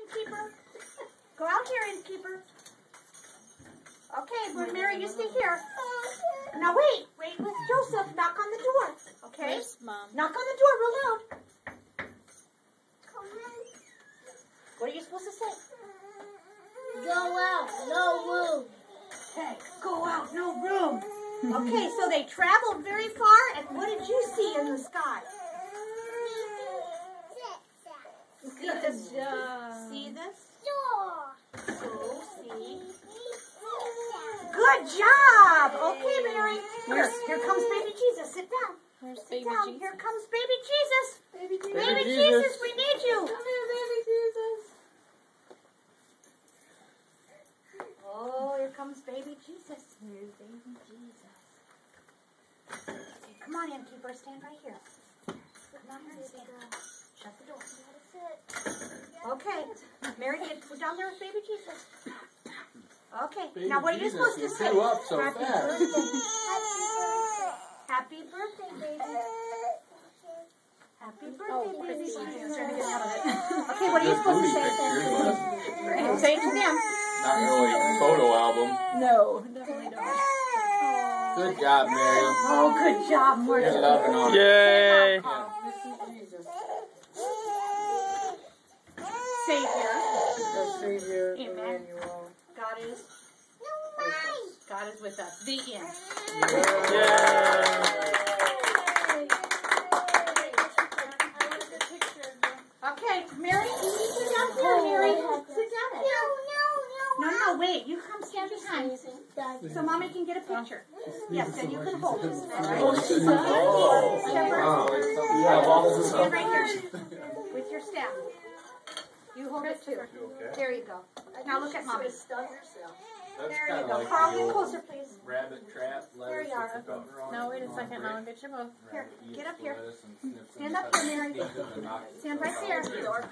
innkeeper. Go out here, innkeeper. Okay, well, Mary, you stay here. Now wait with Joseph. Knock on the door. Okay? Yes, Mom. Knock on the door real loud. What are you supposed to say? Go out, no room. Okay, go out, no room. Okay, so they traveled very far, and what did you see in the sky? Good job. See this? Door. So, see. Good job. Okay, Mary. Here comes baby Jesus. Sit down. Where's Sit baby down. Jesus? Here comes baby Jesus. Baby Jesus. Baby Jesus, we need you. Come here, baby Jesus. Oh, here comes baby Jesus. Here's baby Jesus. Okay, come on, innkeeper. Stand right here. Come on here and stand. Shut the door. Okay. Mary, go down there with baby Jesus. Okay. Baby now, what are you Jesus, supposed to you say? grew up so Happy fast. birthday. Happy birthday, baby. Happy birthday, baby Jesus. Trying to get out of it. Okay, what are you supposed to say? Say it to them. Not really photo album. No, definitely don't. Good job, Mary. Oh, good job, Marty. You're loving on it. Yay! Savior. Savior, Amen. Emmanuel. God is with us. The end. Okay, Mary, sit down here, Mary. Sit down here. No, wait. You come stand behind so Mommy can get a picture. Yes, and you can hold this. All right? Stand right here with your staff. You hold it too. There you go. Now look at Mommy. That's There kind you of go. like Carl, the get old closer, please. rabbit trap There lettuce you are. with the governor on No, it. wait a second. Now I'll get you both. Here, get up here. Lettuce and sniff Stand them up here, Mary. pieces and knock Stand right stuff there. out.